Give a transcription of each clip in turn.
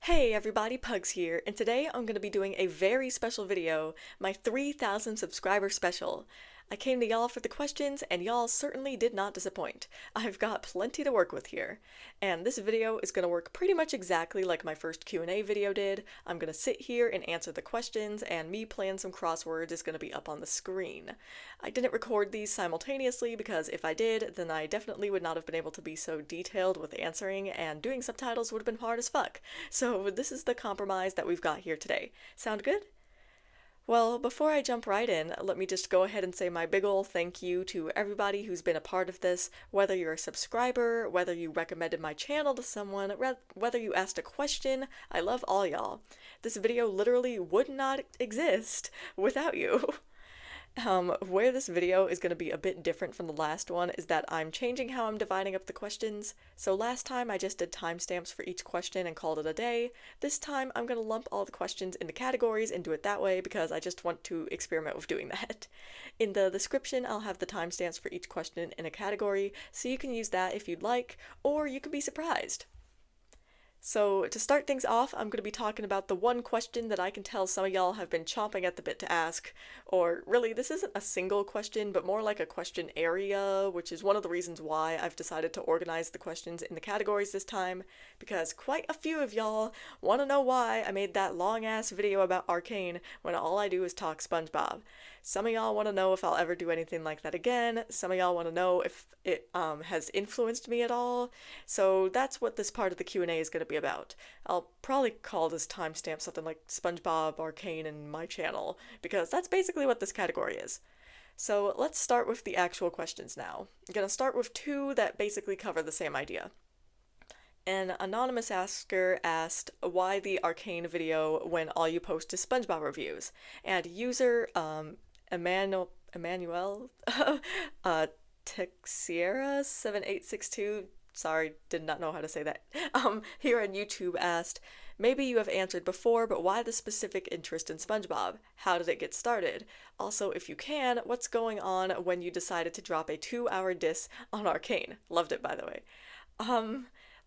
Hey everybody, Pugs here, and today I'm going to be doing a very special video, my 3,000 subscriber special. I came to y'all for the questions, and y'all certainly did not disappoint. I've got plenty to work with here. And this video is going to work pretty much exactly like my first Q&A video did. I'm going to sit here and answer the questions, and me playing some crosswords is going to be up on the screen. I didn't record these simultaneously because if I did, then I definitely would not have been able to be so detailed with answering, and doing subtitles would have been hard as fuck. So this is the compromise that we've got here today. Sound good? Well, before I jump right in, let me just go ahead and say my big ol' thank you to everybody who's been a part of this, whether you're a subscriber, whether you recommended my channel to someone, whether you asked a question. I love all y'all. This video literally would not exist without you. Where this video is going to be a bit different from the last one is that I'm changing how I'm dividing up the questions. So last time I just did timestamps for each question and called it a day. This time I'm going to lump all the questions into categories and do it that way because I just want to experiment with doing that. In the description I'll have the timestamps for each question in a category, so you can use that if you'd like, or you can be surprised. So to start things off, I'm going to be talking about the one question that I can tell some of y'all have been chomping at the bit to ask. Or really, this isn't a single question, but more like a question area, which is one of the reasons why I've decided to organize the questions in the categories this time, because quite a few of y'all want to know why I made that long-ass video about Arcane when all I do is talk SpongeBob. Some of y'all want to know if I'll ever do anything like that again. Some of y'all want to know if it has influenced me at all. So that's what this part of the Q&A is going to be about. I'll probably call this timestamp something like SpongeBob, Arcane, and my channel, because that's basically what this category is. So let's start with the actual questions now. I'm going to start with two that basically cover the same idea. An anonymous asker asked why the Arcane video when all you post is SpongeBob reviews, and user Emmanuel Texiera7862, sorry, did not know how to say that, here on YouTube asked, maybe you have answered before, but why the specific interest in SpongeBob? How did it get started? Also, if you can, what's going on when you decided to drop a 2-hour diss on Arcane? Loved it, by the way.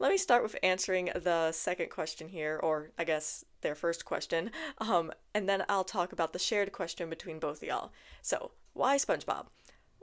Let me start with answering the second question here, or I guess their first question, and then I'll talk about the shared question between both of y'all. So, why SpongeBob?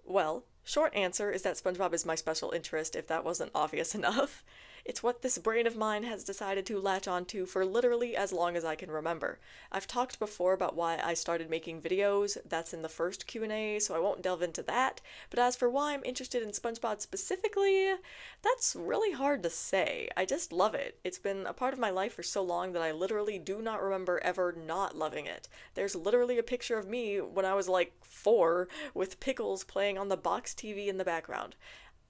Well, short answer is that SpongeBob is my special interest, if that wasn't obvious enough. It's what this brain of mine has decided to latch onto for literally as long as I can remember. I've talked before about why I started making videos, that's in the first Q&A, so I won't delve into that, but as for why I'm interested in SpongeBob specifically, that's really hard to say. I just love it. It's been a part of my life for so long that I literally do not remember ever not loving it. There's literally a picture of me when I was like 4 with Pickles playing on the box TV in the background.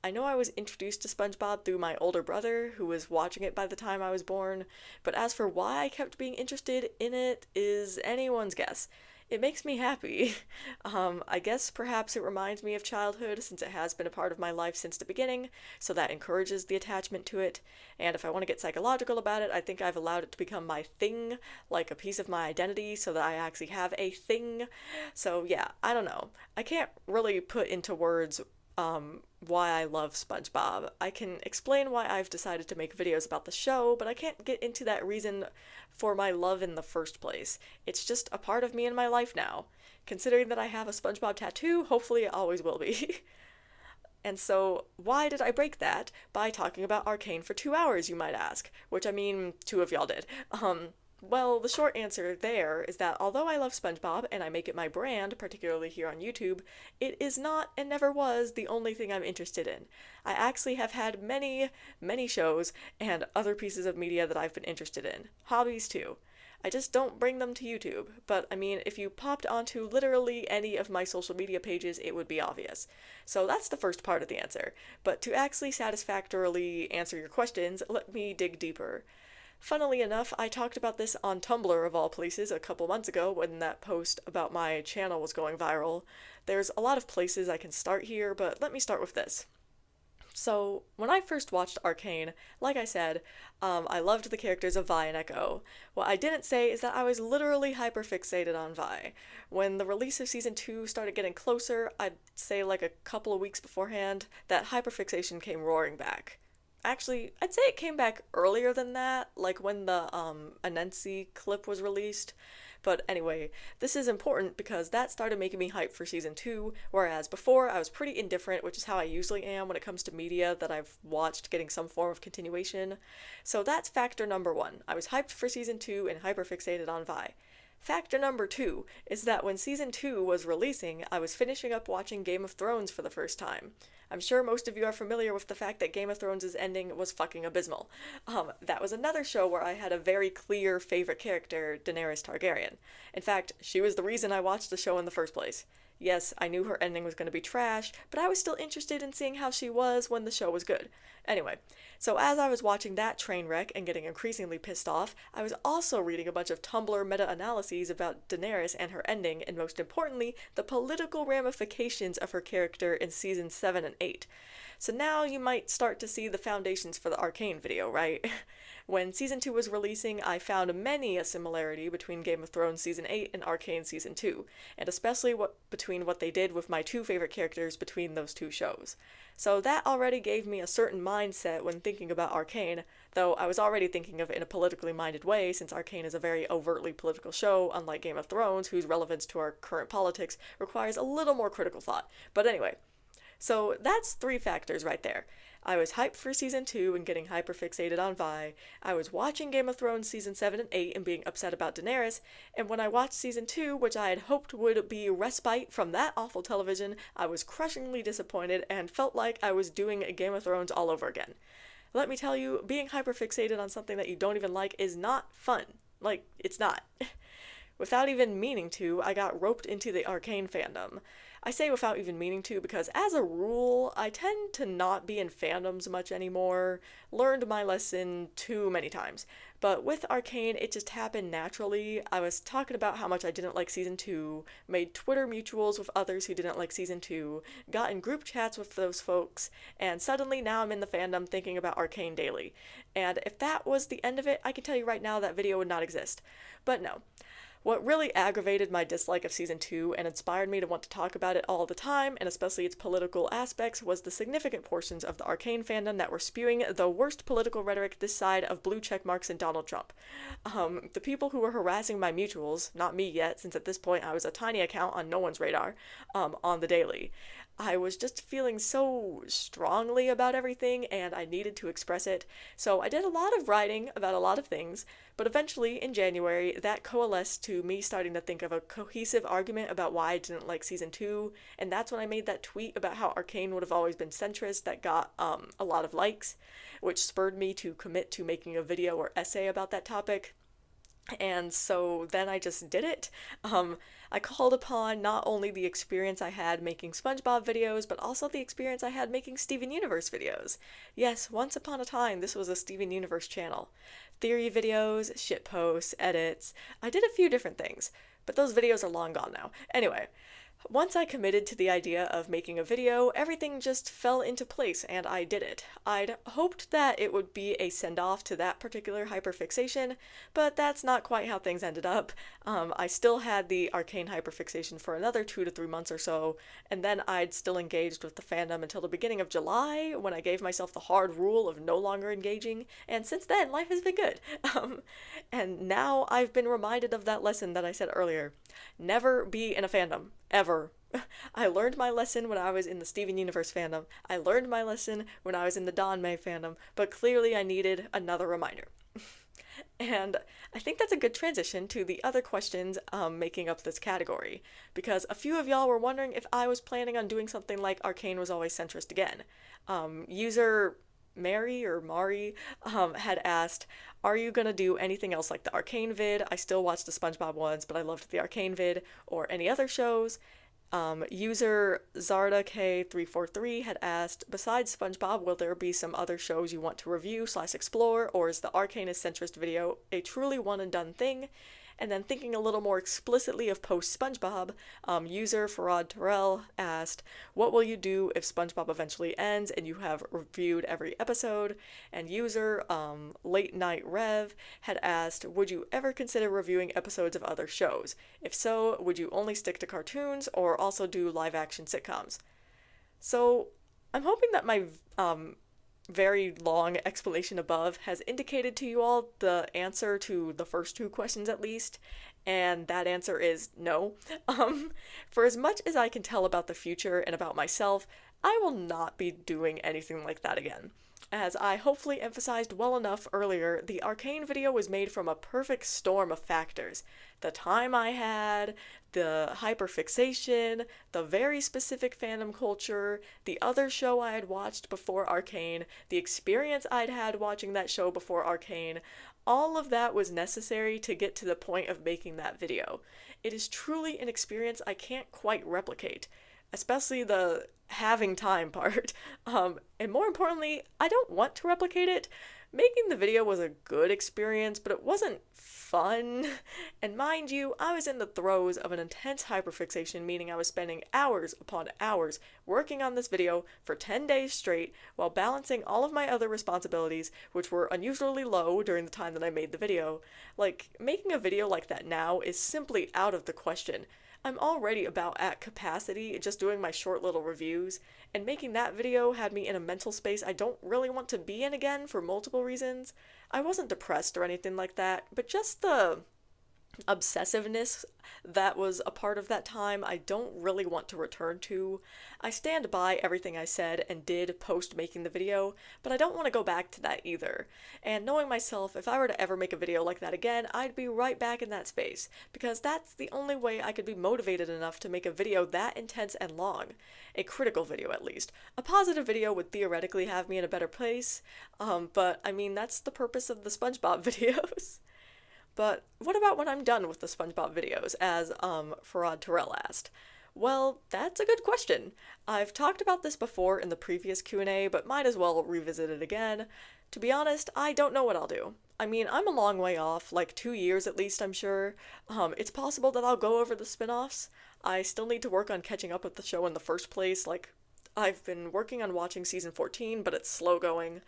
I know I was introduced to SpongeBob through my older brother, who was watching it by the time I was born, but as for why I kept being interested in it is anyone's guess. It makes me happy. I guess perhaps it reminds me of childhood since it has been a part of my life since the beginning, so that encourages the attachment to it, and if I want to get psychological about it, I think I've allowed it to become my thing, like a piece of my identity, so that I actually have a thing. So yeah, I don't know. I can't really put into words why I love SpongeBob. I can explain why I've decided to make videos about the show, but I can't get into that reason for my love in the first place. It's just a part of me in my life now. Considering that I have a SpongeBob tattoo, hopefully it always will be. And so, why did I break that? By talking about Arcane for 2 hours, you might ask. Which, I mean, 2 of y'all did. Well, the short answer there is that although I love SpongeBob and I make it my brand, particularly here on YouTube, it is not and never was the only thing I'm interested in. I actually have had many, many shows and other pieces of media that I've been interested in. Hobbies too. I just don't bring them to YouTube, but I mean, if you popped onto literally any of my social media pages, it would be obvious. So that's the first part of the answer. But to actually satisfactorily answer your questions, let me dig deeper. Funnily enough, I talked about this on Tumblr of all places a couple months ago when that post about my channel was going viral. There's a lot of places I can start here, but let me start with this. So, when I first watched Arcane, like I said, I loved the characters of Vi and Echo. What I didn't say is that I was literally hyperfixated on Vi. When the release of Season 2 started getting closer, I'd say like a couple of weeks beforehand, that hyperfixation came roaring back. Actually, I'd say it came back earlier than that, like when the Anansi clip was released. But anyway, this is important because that started making me hyped for season 2, whereas before I was pretty indifferent, which is how I usually am when it comes to media that I've watched getting some form of continuation. So that's factor number 1. I was hyped for season 2 and hyperfixated on Vi. Factor number 2 is that when season 2 was releasing, I was finishing up watching Game of Thrones for the first time. I'm sure most of you are familiar with the fact that Game of Thrones' ending was fucking abysmal. That was another show where I had a very clear favorite character, Daenerys Targaryen. In fact, she was the reason I watched the show in the first place. Yes, I knew her ending was going to be trash, but I was still interested in seeing how she was when the show was good. Anyway, so as I was watching that train wreck and getting increasingly pissed off, I was also reading a bunch of Tumblr meta-analyses about Daenerys and her ending, and most importantly, the political ramifications of her character in seasons 7 and 8. So now you might start to see the foundations for the Arcane video, right? When season 2 was releasing, I found many a similarity between Game of Thrones season 8 and Arcane season 2, and especially between what they did with my two favorite characters between those two shows. So that already gave me a certain mindset when thinking about Arcane, though I was already thinking of it in a politically minded way since Arcane is a very overtly political show, unlike Game of Thrones, whose relevance to our current politics requires a little more critical thought. But anyway, so that's 3 factors right there. I was hyped for season 2 and getting hyperfixated on Vi. I was watching Game of Thrones season 7 and 8 and being upset about Daenerys. And when I watched season 2, which I had hoped would be respite from that awful television, I was crushingly disappointed and felt like I was doing Game of Thrones all over again. Let me tell you, being hyperfixated on something that you don't even like is not fun. Like, it's not. Without even meaning to, I got roped into the Arcane fandom. I say without even meaning to because, as a rule, I tend to not be in fandoms much anymore. Learned my lesson too many times. But with Arcane, it just happened naturally. I was talking about how much I didn't like season 2, made Twitter mutuals with others who didn't like season 2, got in group chats with those folks, and suddenly now I'm in the fandom thinking about Arcane daily. And if that was the end of it, I can tell you right now that video would not exist. But no. What really aggravated my dislike of season 2 and inspired me to want to talk about it all the time, and especially its political aspects, was the significant portions of the Arcane fandom that were spewing the worst political rhetoric this side of blue check marks and Donald Trump. The people who were harassing my mutuals, not me yet, since at this point I was a tiny account on no one's radar, on the daily. I was just feeling so strongly about everything and I needed to express it, so I did a lot of writing about a lot of things, but eventually in January that coalesced to me starting to think of a cohesive argument about why I didn't like season 2, and that's when I made that tweet about how Arcane would have always been centrist that got a lot of likes, which spurred me to commit to making a video or essay about that topic. And so then I just did it. I called upon not only the experience I had making SpongeBob videos, but also the experience I had making Steven Universe videos. Yes, once upon a time, this was a Steven Universe channel. Theory videos, shitposts, edits. I did a few different things, but those videos are long gone now. Anyway, once I committed to the idea of making a video, everything just fell into place and I did it. I'd hoped that it would be a send-off to that particular hyperfixation, but that's not quite how things ended up. I still had the Arcane hyperfixation for another 2 to 3 months or so, and then I'd still engaged with the fandom until the beginning of July, when I gave myself the hard rule of no longer engaging, and since then, life has been good. And now I've been reminded of that lesson that I said earlier. Never be in a fandom. Ever. I learned my lesson when I was in the Steven Universe fandom. I learned my lesson when I was in the Don May fandom, but clearly I needed another reminder. And I think that's a good transition to the other questions making up this category, because a few of y'all were wondering if I was planning on doing something like Arcane was always centrist again. User Mary or Mari had asked, are you gonna do anything else like the Arcane vid? I still watch the SpongeBob ones, but I loved the Arcane vid, or any other shows. User ZardaK343 had asked, besides SpongeBob, will there be some other shows you want to review/explore, or is the Arcane is centrist video a truly one and done thing? And then thinking a little more explicitly of post-SpongeBob, user Farad Terrell asked, what will you do if SpongeBob eventually ends and you have reviewed every episode? And user Late Night Rev had asked, would you ever consider reviewing episodes of other shows? If so, would you only stick to cartoons or also do live-action sitcoms? So I'm hoping that my very long explanation above has indicated to you all the answer to the first two questions at least, and that answer is no. Um, for as much as I can tell about the future and about myself, I will not be doing anything like that again. As I hopefully emphasized well enough earlier, the Arcane video was made from a perfect storm of factors. The time I had, the hyperfixation, the very specific fandom culture, the other show I had watched before Arcane, the experience I'd had watching that show before Arcane, all of that was necessary to get to the point of making that video. It is truly an experience I can't quite replicate, especially the having time part. And more importantly, I don't want to replicate it. Making the video was a good experience, but it wasn't fun. And mind you, I was in the throes of an intense hyperfixation, meaning I was spending hours upon hours working on this video for 10 days straight while balancing all of my other responsibilities, which were unusually low during the time that I made the video. Like, making a video like that now is simply out of the question. I'm already about at capacity just doing my short little reviews, and making that video had me in a mental space I don't really want to be in again for multiple reasons. I wasn't depressed or anything like that, but just the obsessiveness that was a part of that time I don't really want to return to. I stand by everything I said and did post making the video, but I don't want to go back to that either. And knowing myself, if I were to ever make a video like that again, I'd be right back in that space, because that's the only way I could be motivated enough to make a video that intense and long. A critical video, at least. A positive video would theoretically have me in a better place, but I mean, that's the purpose of the SpongeBob videos. But what about when I'm done with the SpongeBob videos, as Farad Terrell asked? Well, that's a good question. I've talked about this before in the previous Q&A, but might as well revisit it again. To be honest, I don't know what I'll do. I mean, I'm a long way off, like 2 years at least, I'm sure. It's possible that I'll go over the spin-offs. I still need to work on catching up with the show in the first place. Like, I've been working on watching season 14, but it's slow going.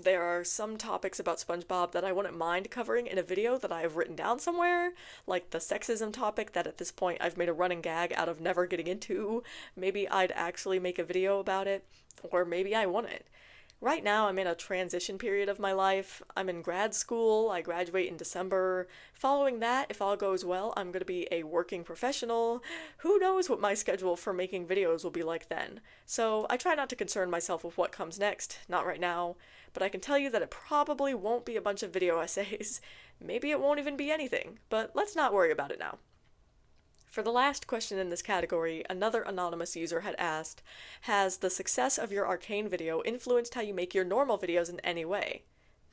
There are some topics about SpongeBob that I wouldn't mind covering in a video that I have written down somewhere, like the sexism topic that at this point I've made a running gag out of never getting into. Maybe I'd actually make a video about it, or maybe I wouldn't. Right now, I'm in a transition period of my life. I'm in grad school, I graduate in December. Following that, if all goes well, I'm going to be a working professional. Who knows what my schedule for making videos will be like then. So I try not to concern myself with what comes next, not right now, but I can tell you that it probably won't be a bunch of video essays. Maybe it won't even be anything, but let's not worry about it now. For the last question in this category, another anonymous user had asked, has the success of your Arcane video influenced how you make your normal videos in any way?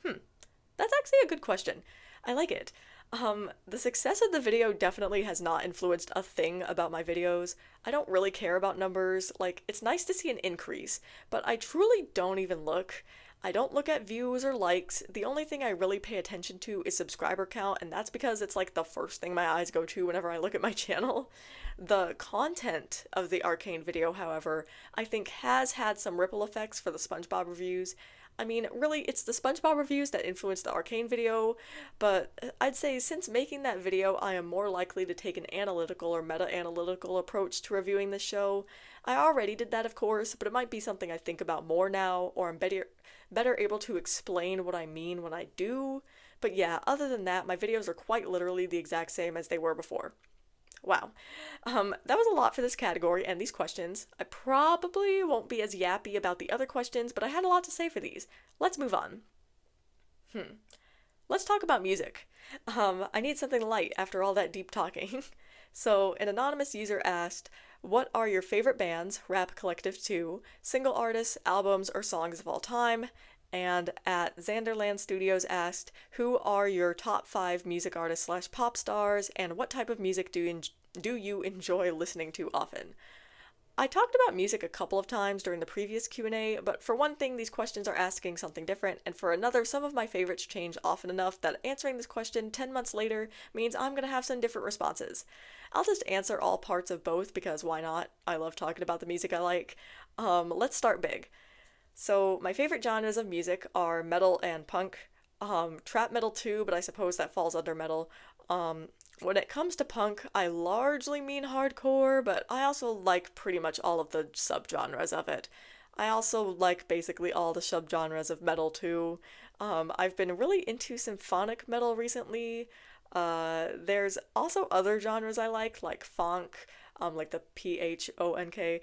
That's actually a good question. I like it. The success of the video definitely has not influenced a thing about my videos. I don't really care about numbers. Like, it's nice to see an increase, but I truly don't even look. I don't look at views or likes. The only thing I really pay attention to is subscriber count, and that's because it's like the first thing my eyes go to whenever I look at my channel. The content of the Arcane video, however, I think has had some ripple effects for the SpongeBob reviews. I mean, really, it's the SpongeBob reviews that influenced the Arcane video, but I'd say since making that video, I am more likely to take an analytical or meta-analytical approach to reviewing the show. I already did that, of course, but it might be something I think about more now, or I'm better able to explain what I mean when I do. But yeah, other than that, my videos are quite literally the exact same as they were before. Wow. That was a lot for this category and these questions. I probably won't be as yappy about the other questions, but I had a lot to say for these. Let's move on. Let's talk about music. I need something light after all that deep talking. So, an anonymous user asked, what are your favorite bands, Rap Collective 2, single artists, albums, or songs of all time? And at Xanderland Studios asked, who are your top 5 music artists / pop stars, and what type of music do you enjoy listening to often? I talked about music a couple of times during the previous Q&A, but for one thing, these questions are asking something different, and for another, some of my favorites change often enough that answering this question 10 months later means I'm going to have some different responses. I'll just answer all parts of both because why not? I love talking about the music I like. Let's start big. So my favorite genres of music are metal and punk, trap metal too, but I suppose that falls under metal. When it comes to punk, I largely mean hardcore, but I also like pretty much all of the subgenres of it. I also like basically all the subgenres of metal too. I've been really into symphonic metal recently. There's also other genres I like funk, like the PHONK,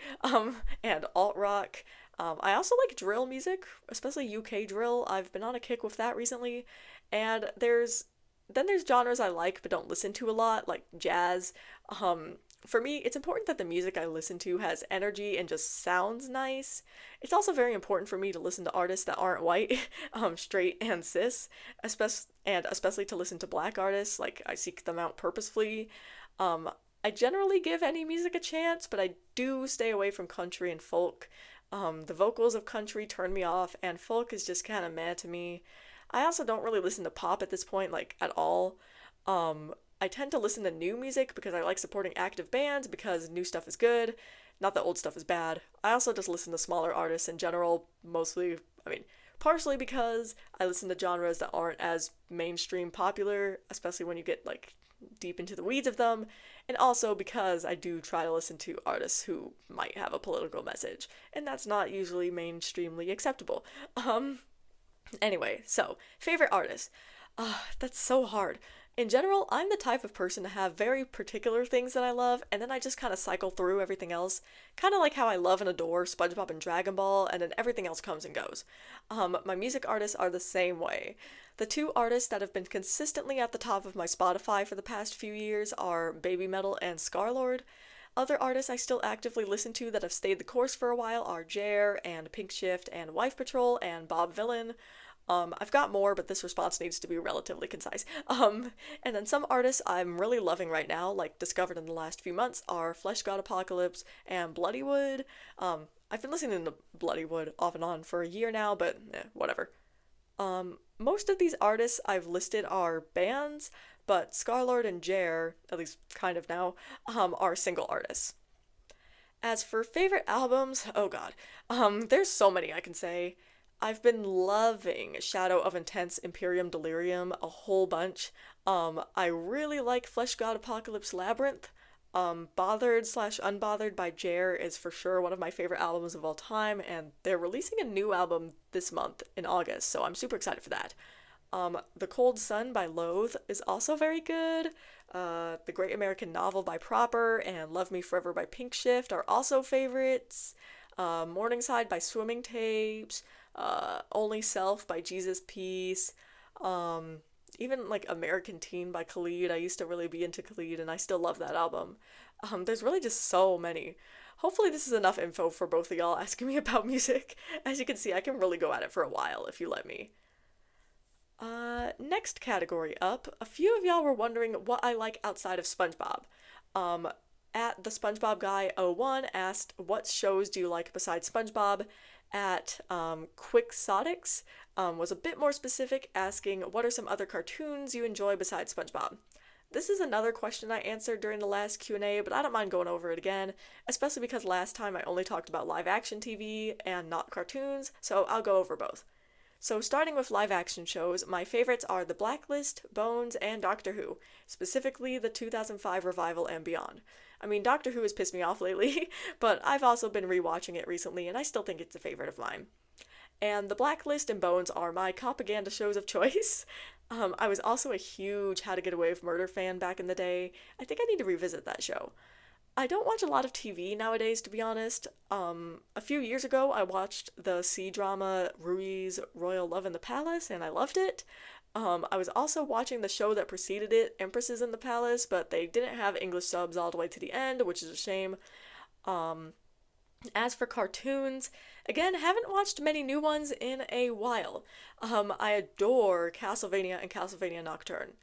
and alt rock. I also like drill music, especially UK drill. I've been on a kick with that recently. And there's genres I like but don't listen to a lot, like jazz. For me, it's important that the music I listen to has energy and just sounds nice. It's also very important for me to listen to artists that aren't white, straight and cis, especially to listen to black artists. Like I seek them out purposefully. Um, I generally give any music a chance, but I do stay away from country and folk. The vocals of country turn me off, and folk is just kind of meh to me. I also don't really listen to pop at this point, like at all. I tend to listen to new music because I like supporting active bands because new stuff is good, not that old stuff is bad. I also just listen to smaller artists in general, mostly, I mean, partially because I listen to genres that aren't as mainstream popular, especially when you get like deep into the weeds of them, and also because I do try to listen to artists who might have a political message, and that's not usually mainstreamly acceptable. Um, Anyway, so favorite artist. That's so hard. In general, I'm the type of person to have very particular things that I love, and then I just kind of cycle through everything else. Kind of like how I love and adore SpongeBob and Dragon Ball, and then everything else comes and goes. My music artists are the same way. The two artists that have been consistently at the top of my Spotify for the past few years are Baby Metal and Scarlord. Other artists I still actively listen to that have stayed the course for a while are Jer and Pink Shift and Wife Patrol and Bob Villain. I've got more, but this response needs to be relatively concise. And then some artists I'm really loving right now, like discovered in the last few months, are Flesh God Apocalypse and Bloodywood. I've been listening to Bloodywood off and on for a year now, but whatever. Most of these artists I've listed are bands, but Scarlord and Jer, at least kind of now, are single artists. As for favorite albums, oh god, there's so many I can say. I've been loving Shadow of Intense Imperium Delirium a whole bunch. I really like Flesh God Apocalypse Labyrinth. Bothered slash Unbothered by Jer is for sure one of my favorite albums of all time, and they're releasing a new album this month in August, so I'm super excited for that. The Cold Sun by Loathe is also very good. The Great American Novel by Proper and Love Me Forever by Pink Shift are also favorites. Morningside by Swimming Tapes. Only Self by Jesus Peace. Even like American Teen by Khalid. I used to really be into Khalid and I still love that album. There's really just so many. Hopefully this is enough info for both of y'all asking me about music. As you can see, I can really go at it for a while if you let me. Next category up. A few of y'all were wondering what I like outside of SpongeBob. Um, at the SpongeBob guy 01 asked, what shows do you like besides SpongeBob? At Quixotics was a bit more specific, asking, what are some other cartoons you enjoy besides SpongeBob? This is another question I answered during the last Q&A, but I don't mind going over it again, especially because last time I only talked about live action TV and not cartoons, so I'll go over both. So starting with live action shows, my favorites are The Blacklist, Bones, and Doctor Who, specifically the 2005 revival and beyond. I mean, Doctor Who has pissed me off lately, but I've also been rewatching it recently and I still think it's a favorite of mine. And The Blacklist and Bones are my propaganda shows of choice. I was also a huge How to Get Away with Murder fan back in the day. I think I need to revisit that show. I don't watch a lot of TV nowadays, to be honest. A few years ago, I watched the C-drama Rui's Royal Love in the Palace, and I loved it. I was also watching the show that preceded it, Empresses in the Palace, but they didn't have English subs all the way to the end, which is a shame. Um, as for cartoons, again, haven't watched many new ones in a while. I adore Castlevania and Castlevania Nocturne.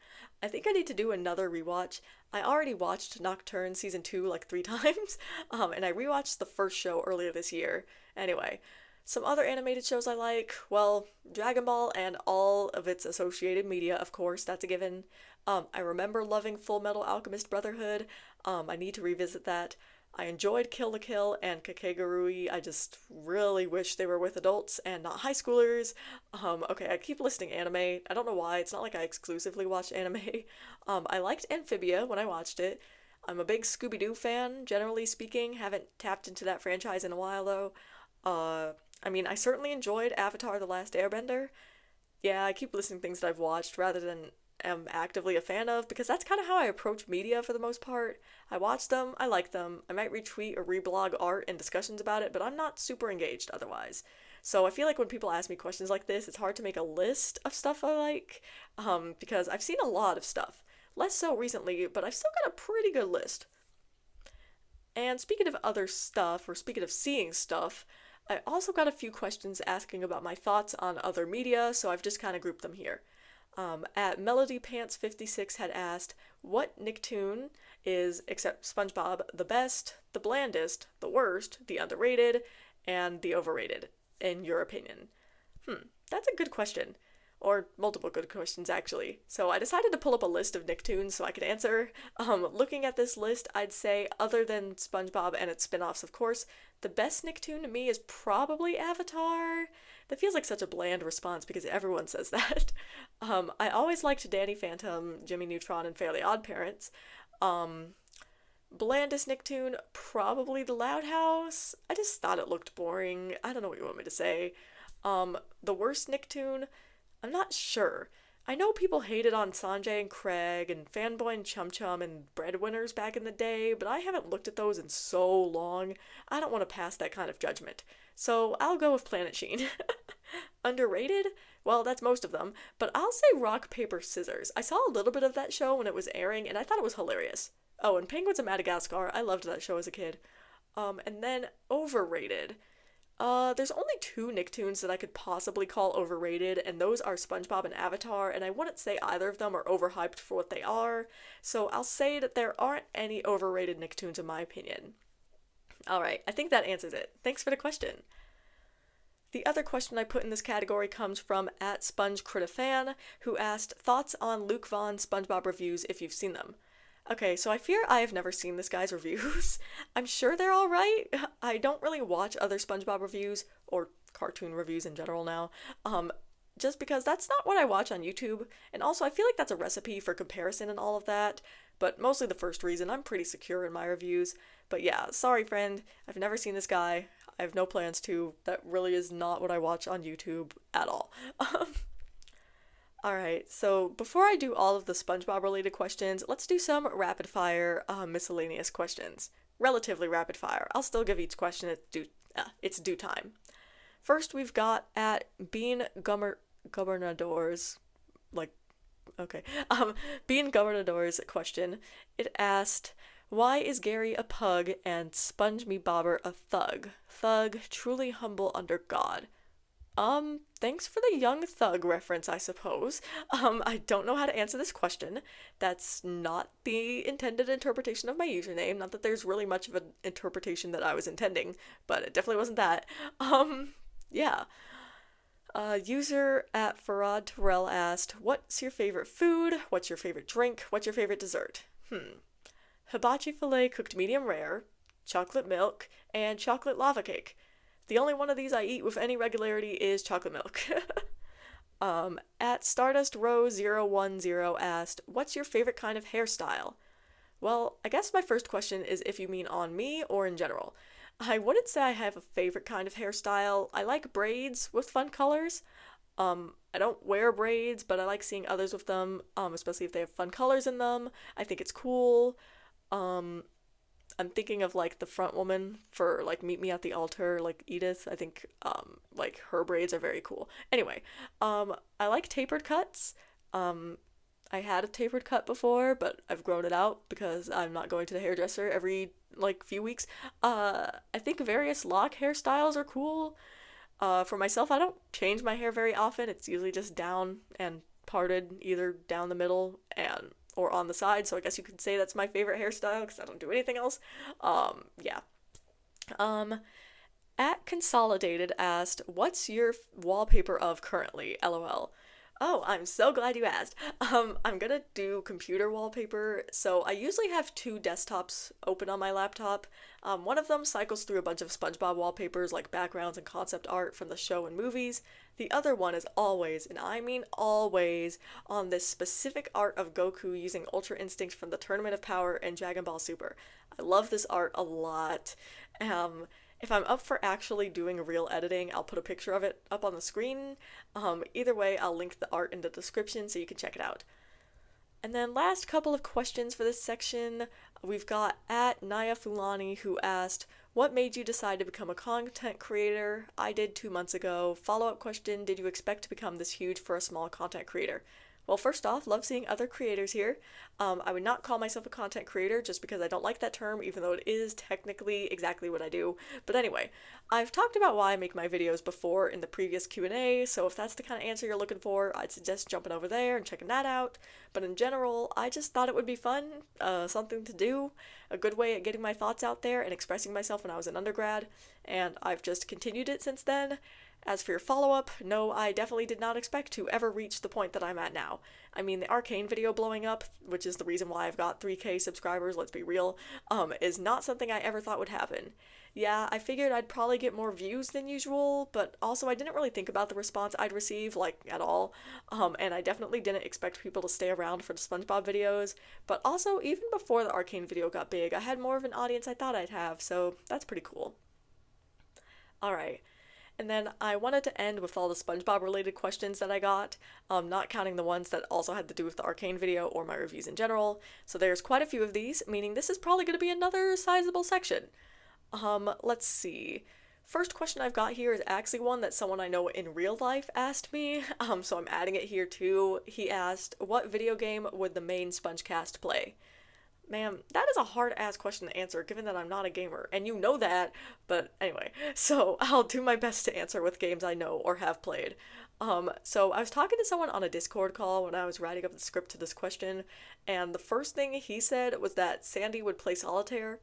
I think I need to do another rewatch. I already watched Nocturne season 2 like 3 times, and I rewatched the first show earlier this year. Anyway, some other animated shows I like, well, Dragon Ball and all of its associated media, of course, that's a given. I remember loving Full Metal Alchemist Brotherhood. I need to revisit that. I enjoyed Kill la Kill and Kakegurui. I just really wish they were with adults and not high schoolers. Okay, I keep listing anime. I don't know why. It's not like I exclusively watch anime. I liked Amphibia when I watched it. I'm a big Scooby-Doo fan, generally speaking. Haven't tapped into that franchise in a while, though. Uh, I mean, I certainly enjoyed Avatar: The Last Airbender. Yeah, I keep listing things that I've watched rather than am actively a fan of because that's kind of how I approach media for the most part. I watch them, I like them, I might retweet or reblog art and discussions about it, but I'm not super engaged otherwise. So I feel like when people ask me questions like this, it's hard to make a list of stuff I like, because I've seen a lot of stuff. Less so recently, but I've still got a pretty good list. And speaking of other stuff, or speaking of seeing stuff, I also got a few questions asking about my thoughts on other media, so I've just kind of grouped them here. At Melody Pants 56 had asked, what Nicktoon is, except SpongeBob, the best, the blandest, the worst, the underrated, and the overrated, in your opinion? That's a good question. Or multiple good questions, actually. So I decided to pull up a list of Nicktoons so I could answer. Looking at this list, I'd say, other than SpongeBob and its spin offs, of course, the best Nicktoon to me is probably Avatar. That feels like such a bland response because everyone says that. I always liked Danny Phantom, Jimmy Neutron, and Fairly Odd Parents. Um, Blandest Nicktoon, probably The Loud House. I just thought it looked boring. I don't know what you want me to say. The worst Nicktoon, I'm not sure. I know people hated on Sanjay and Craig and Fanboy and Chum Chum and Breadwinners back in the day, but I haven't looked at those in so long. I don't want to pass that kind of judgment. So I'll go with Planet Sheen. Underrated? Well, that's most of them, but I'll say Rock, Paper, Scissors. I saw a little bit of that show when it was airing, and I thought it was hilarious. Oh, and Penguins of Madagascar. I loved that show as a kid. And then overrated. There's only two Nicktoons that I could possibly call overrated, and those are SpongeBob and Avatar, and I wouldn't say either of them are overhyped for what they are, so I'll say that there aren't any overrated Nicktoons in my opinion. Alright, I think that answers it. Thanks for the question. The other question I put in this category comes from at SpongeCritAFan, who asked thoughts on Luke Vaughn's SpongeBob reviews if you've seen them. Okay, so I fear I have never seen this guy's reviews. I'm sure they're alright. I don't really watch other SpongeBob reviews, or cartoon reviews in general now, just because that's not what I watch on YouTube, and also I feel like that's a recipe for comparison and all of that, but mostly the first reason. I'm pretty secure in my reviews. But yeah, sorry friend, I've never seen this guy. I have no plans to. That really is not what I watch on YouTube at all. Alright, so before I do all of the SpongeBob related questions, let's do some rapid fire miscellaneous questions. Relatively rapid fire. I'll still give each question its due time. First, we've got at Bean Gobernadors, like, okay, Bean Gobernadors question. It asked, why is Gary a pug and Sponge Me Bobber a thug? Thug, truly humble under God. Thanks for the Young Thug reference, I suppose. I don't know how to answer this question. That's not the intended interpretation of my username. Not that there's really much of an interpretation that I was intending, but it definitely wasn't that. Yeah. User at Farad Terrell asked, what's your favorite food? What's your favorite drink? What's your favorite dessert? Hibachi filet cooked medium rare, chocolate milk, and chocolate lava cake. The only one of these I eat with any regularity is chocolate milk. At Stardust Row 010 asked, what's your favorite kind of hairstyle? Well, I guess my first question is if you mean on me or in general. I wouldn't say I have a favorite kind of hairstyle. I like braids with fun colors. I don't wear braids, but I like seeing others with them, especially if they have fun colors in them. I think it's cool. I'm thinking of like the front woman for like Meet Me at the Altar, like Edith. I think like her braids are very cool. Anyway, I like tapered cuts. I had a tapered cut before, but I've grown it out because I'm not going to the hairdresser every like few weeks. I think various lock hairstyles are cool. For myself, I don't change my hair very often. It's usually just down and parted, either down the middle and or on the side, so I guess you could say that's my favorite hairstyle because I don't do anything else. Yeah. At Consolidated asked, what's your wallpaper of currently? LOL. Oh, I'm so glad you asked. I'm gonna do computer wallpaper. So I usually have two desktops open on my laptop. One of them cycles through a bunch of SpongeBob wallpapers like backgrounds and concept art from the show and movies. The other one is always, and I mean always, on this specific art of Goku using Ultra Instinct from the Tournament of Power and Dragon Ball Super. I love this art a lot. If I'm up for actually doing real editing, I'll put a picture of it up on the screen. Either way, I'll link the art in the description so you can check it out. And then last couple of questions for this section, we've got at Naya Fulani, who asked, what made you decide to become a content creator? I did 2 months ago. Follow-up question, did you expect to become this huge for a small content creator? Well, first off, love seeing other creators here. I would not call myself a content creator just because I don't like that term, even though it is technically exactly what I do. But anyway, I've talked about why I make my videos before in the previous Q&A, so if that's the kind of answer you're looking for, I'd suggest jumping over there and checking that out. But in general, I just thought it would be fun, something to do, a good way at getting my thoughts out there and expressing myself when I was an undergrad, and I've just continued it since then. As for your follow-up, no, I definitely did not expect to ever reach the point that I'm at now. I mean, the Arcane video blowing up, which is the reason why I've got 3K subscribers, let's be real, is not something I ever thought would happen. Yeah, I figured I'd probably get more views than usual, but also I didn't really think about the response I'd receive, like, at all. And I definitely didn't expect people to stay around for the SpongeBob videos, but also, even before the Arcane video got big, I had more of an audience I thought I'd have, so that's pretty cool. Alright. And then I wanted to end with all the SpongeBob related questions that I got, not counting the ones that also had to do with the Arcane video or my reviews in general. So there's quite a few of these, meaning this is probably going to be another sizable section. Let's see. First question I've got here is actually one that someone I know in real life asked me, so I'm adding it here too. He asked, what video game would the main SpongeCast play? Man, that is a hard-ass question to answer, given that I'm not a gamer, and you know that, but anyway, so I'll do my best to answer with games I know or have played. So I was talking to someone on a Discord call when I was writing up the script to this question, and the first thing he said was that Sandy would play solitaire.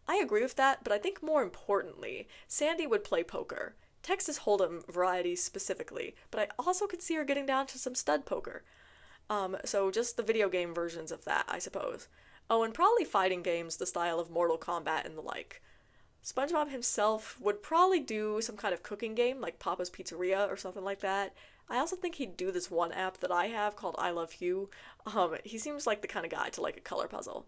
I agree with that, but I think more importantly, Sandy would play poker. Texas Hold'em varieties specifically, but I also could see her getting down to some stud poker. So just the video game versions of that, I suppose. Oh, and probably fighting games the style of Mortal Kombat and the like. SpongeBob himself would probably do some kind of cooking game like Papa's Pizzeria or something like that. I also think he'd do this one app that I have called I Love Hugh. He seems like the kind of guy to like a color puzzle.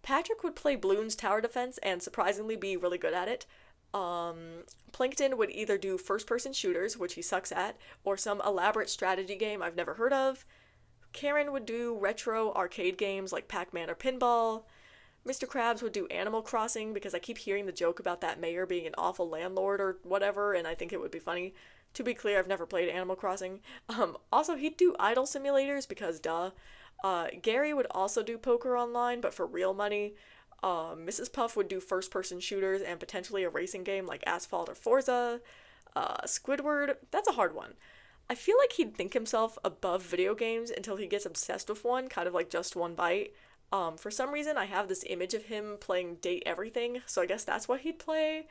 Patrick would play Bloons Tower Defense and surprisingly be really good at it. Plankton would either do first-person shooters, which he sucks at, or some elaborate strategy game I've never heard of. Karen would do retro arcade games like Pac-Man or Pinball. Mr. Krabs would do Animal Crossing because I keep hearing the joke about that mayor being an awful landlord or whatever, and I think it would be funny. To be clear, I've never played Animal Crossing. Also, he'd do idle simulators because duh. Gary would also do poker online, but for real money. Mrs. Puff would do first-person shooters and potentially a racing game like Asphalt or Forza. Squidward, that's a hard one. I feel like he'd think himself above video games until he gets obsessed with one, kind of like Just One Bite. For some reason, I have this image of him playing Date Everything, so I guess that's what he'd play.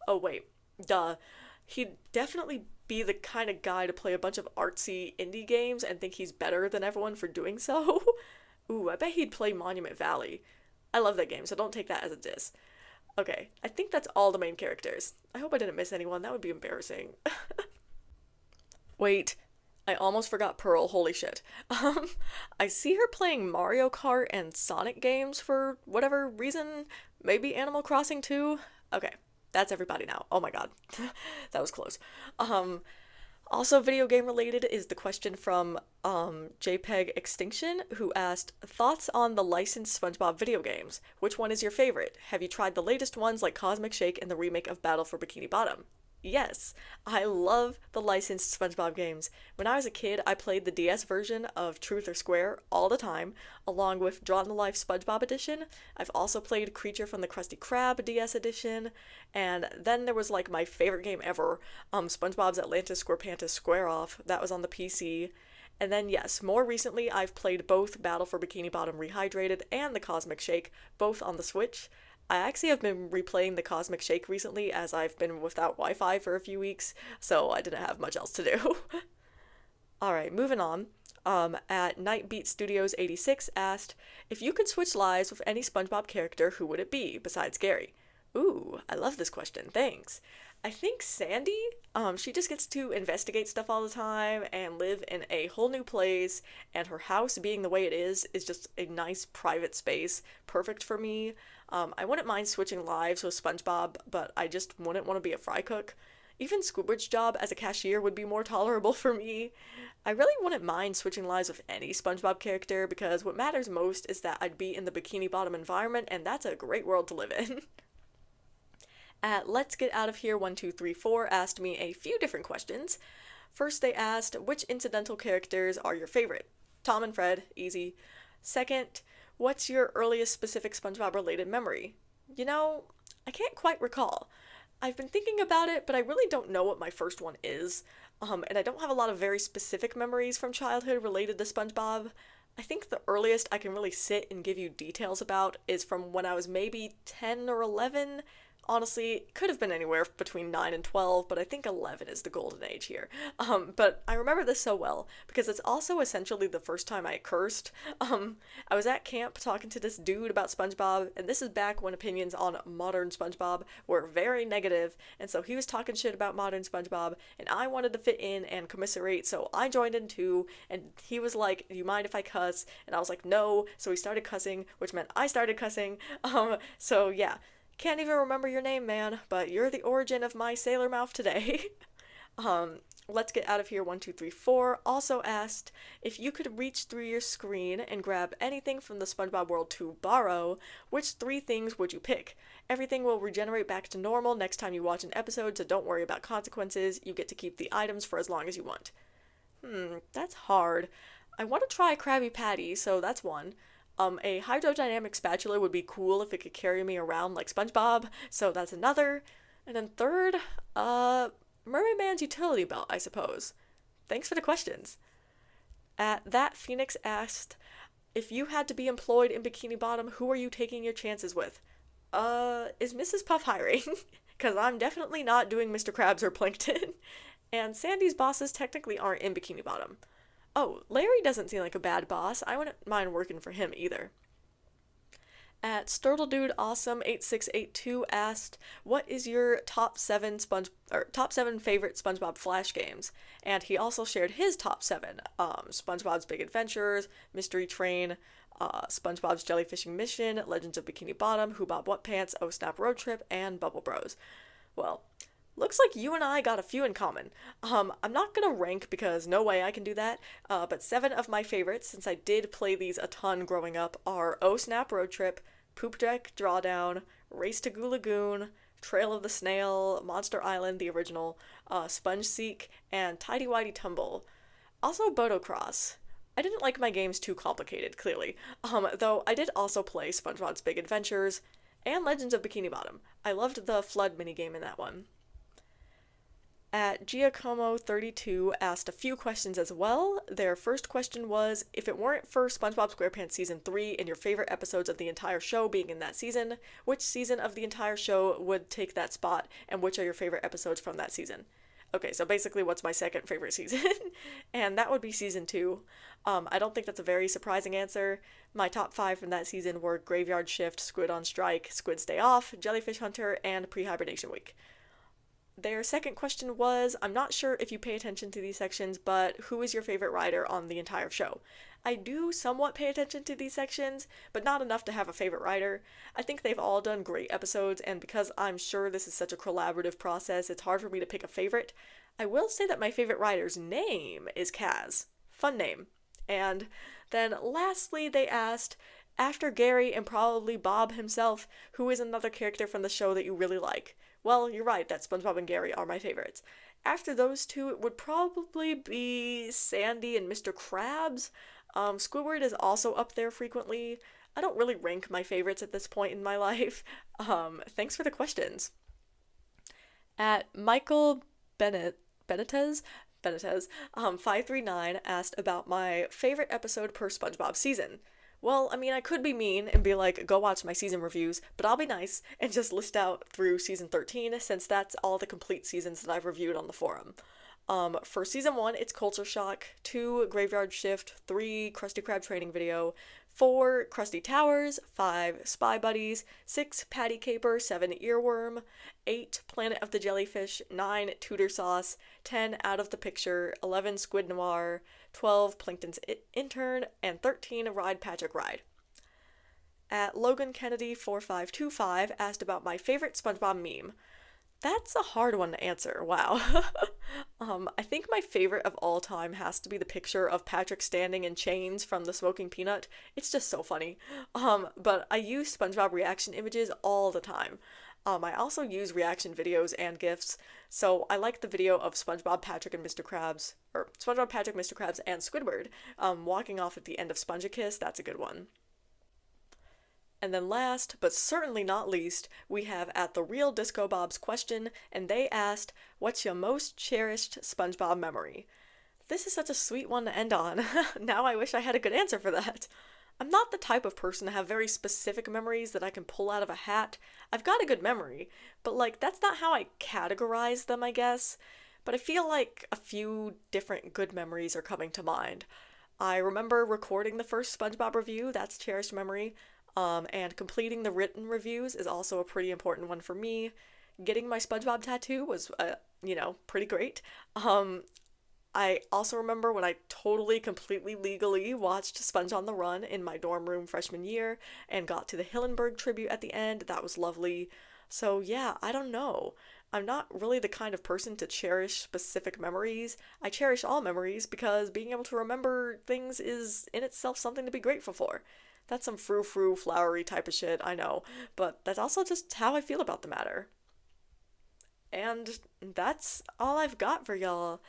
Oh, wait. Duh. He'd definitely be the kind of guy to play a bunch of artsy indie games and think he's better than everyone for doing so. Ooh, I bet he'd play Monument Valley. I love that game, so don't take that as a diss. Okay, I think that's all the main characters. I hope I didn't miss anyone, that would be embarrassing. Wait, I almost forgot Pearl, holy shit. I see her playing Mario Kart and Sonic games for whatever reason. Maybe Animal Crossing too? Okay, that's everybody now. Oh my god, that was close. Also video game related is the question from JPEG Extinction, who asked, thoughts on the licensed SpongeBob video games? Which one is your favorite? Have you tried the latest ones like Cosmic Shake and the remake of Battle for Bikini Bottom? Yes, I love the licensed SpongeBob games. When I was a kid, I played the DS version of Truth or Square all the time, along with Drawn to Life SpongeBob Edition. I've also played Creature from the Krusty Krab DS Edition, and then there was like my favorite game ever, SpongeBob's Atlantis Squarepants Square Off. That was on the PC. And then yes, more recently I've played both Battle for Bikini Bottom Rehydrated and the Cosmic Shake, both on the Switch. I actually have been replaying the Cosmic Shake recently as I've been without Wi-Fi for a few weeks, so I didn't have much else to do. Alright, moving on. At Nightbeat Studios 86 asked, if you could switch lives with any SpongeBob character, who would it be, besides Gary? Ooh, I love this question. Thanks. I think Sandy, she just gets to investigate stuff all the time and live in a whole new place, and her house being the way it is just a nice private space, perfect for me. I wouldn't mind switching lives with SpongeBob, but I just wouldn't want to be a fry cook. Even Squidward's job as a cashier would be more tolerable for me. I really wouldn't mind switching lives with any SpongeBob character because what matters most is that I'd be in the Bikini Bottom environment, and that's a great world to live in. At Let's Get Out of Here 1234 asked me a few different questions. First, they asked, which incidental characters are your favorite? Tom and Fred, easy. Second, what's your earliest specific SpongeBob related memory? You know, I can't quite recall. I've been thinking about it, but I really don't know what my first one is. And I don't have a lot of very specific memories from childhood related to SpongeBob. I think the earliest I can really sit and give you details about is from when I was maybe 10 or 11. Honestly, it could have been anywhere between 9 and 12, but I think 11 is the golden age here. But I remember this so well because it's also essentially the first time I cursed. I was at camp talking to this dude about SpongeBob, and this is back when opinions on modern SpongeBob were very negative, and so he was talking shit about modern SpongeBob, and I wanted to fit in and commiserate, so I joined in too, and he was like, do you mind if I cuss? And I was like, no, so he started cussing, which meant I started cussing. So yeah. Can't even remember your name, man, but you're the origin of my sailor mouth today. Let's Get Out of Here 1234 also asked, if you could reach through your screen and grab anything from the SpongeBob world to borrow, which 3 things would you pick? Everything will regenerate back to normal next time you watch an episode, so don't worry about consequences. You get to keep the items for as long as you want. That's hard. I want to try Krabby Patty, so that's one. A hydrodynamic spatula would be cool if it could carry me around like SpongeBob, so that's another. And then third, Mermaid Man's utility belt, I suppose. Thanks for the questions. At That Phoenix asked, if you had to be employed in Bikini Bottom, who are you taking your chances with? Is Mrs. Puff hiring? Because I'm definitely not doing Mr. Krabs or Plankton. And Sandy's bosses technically aren't in Bikini Bottom. Oh, Larry doesn't seem like a bad boss. I wouldn't mind working for him either. At SturtleDudeAwesome8682 asked, what is your top 7 favorite SpongeBob Flash games? And he also shared his top 7. SpongeBob's Big Adventures, Mystery Train, SpongeBob's Jellyfishing Mission, Legends of Bikini Bottom, Who Bob What Pants, Oh Snap Road Trip, and Bubble Bros. Well, looks like you and I got a few in common. I'm not gonna rank because no way I can do that, but 7 of my favorites, since I did play these a ton growing up, are Oh Snap Road Trip, Poop Deck Drawdown, Race to Goo Lagoon, Trail of the Snail, Monster Island, the original, Sponge Seek, and Tidy Whitey Tumble. Also Botocross. I didn't like my games too complicated, clearly, though I did also play SpongeBob's Big Adventures, and Legends of Bikini Bottom. I loved the flood minigame in that one. At Giacomo32 asked a few questions as well. Their first question was, if it weren't for SpongeBob SquarePants Season 3 and your favorite episodes of the entire show being in that season, which season of the entire show would take that spot, and which are your favorite episodes from that season? Okay, so basically what's my second favorite season? And that would be Season 2. I don't think that's a very surprising answer. My top 5 from that season were Graveyard Shift, Squid on Strike, Squid's Day Off, Jellyfish Hunter, and Pre-Hibernation Week. Their second question was, I'm not sure if you pay attention to these sections, but who is your favorite writer on the entire show? I do somewhat pay attention to these sections, but not enough to have a favorite writer. I think they've all done great episodes, and because I'm sure this is such a collaborative process, it's hard for me to pick a favorite. I will say that my favorite writer's name is Kaz. Fun name. And then lastly, they asked, after Gary and probably Bob himself, who is another character from the show that you really like? Well, you're right, that SpongeBob and Gary are my favorites. After those two, it would probably be Sandy and Mr. Krabs. Squidward is also up there frequently. I don't really rank my favorites at this point in my life. Thanks for the questions. At Michael Benitez, 539 asked about my favorite episode per SpongeBob season. Well, I mean, I could be mean and be like, go watch my season reviews, but I'll be nice and just list out through season 13, since that's all the complete seasons that I've reviewed on the forum. For season 1, it's Culture Shock, 2, Graveyard Shift, 3, Krusty Krab training video, 4, Krusty Towers, 5, Spy Buddies, 6, Patty Caper, 7, Earworm, 8, Planet of the Jellyfish, 9, Tudor Sauce, 10, Out of the Picture, 11, Squid Noir, 12, Plankton's Intern, and 13, Ride Patrick Ride. At Logan Kennedy 4525 asked about my favorite SpongeBob meme. That's a hard one to answer. Wow. I think my favorite of all time has to be the picture of Patrick standing in chains from the Smoking Peanut. It's just so funny. But I use SpongeBob reaction images all the time. I also use reaction videos and GIFs, so I like the video of SpongeBob, Patrick, and Mr. Krabs, or SpongeBob, Patrick, Mr. Krabs, and Squidward, walking off at the end of Spongekiss. That's a good one. And then last, but certainly not least, we have at the Real Disco Bob's question, and they asked, what's your most cherished SpongeBob memory? This is such a sweet one to end on. Now I wish I had a good answer for that. I'm not the type of person to have very specific memories that I can pull out of a hat. I've got a good memory, but that's not how I categorize them, I guess. But I feel like a few different good memories are coming to mind. I remember recording the first SpongeBob review, that's cherished memory. And completing the written reviews is also a pretty important one for me. Getting my SpongeBob tattoo was, pretty great. I also remember when I totally, completely legally watched Sponge on the Run in my dorm room freshman year and got to the Hillenburg tribute at the end. That was lovely. So yeah, I don't know. I'm not really the kind of person to cherish specific memories. I cherish all memories because being able to remember things is in itself something to be grateful for. That's some frou-frou, flowery type of shit, I know, but that's also just how I feel about the matter. And that's all I've got for y'all.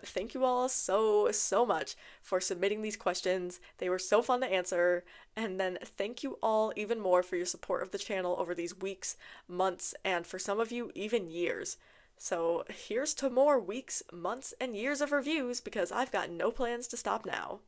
Thank you all so much for submitting these questions. They were so fun to answer. And then thank you all even more for your support of the channel over these weeks, months, and for some of you, even years. So here's to more weeks, months, and years of reviews because I've got no plans to stop now.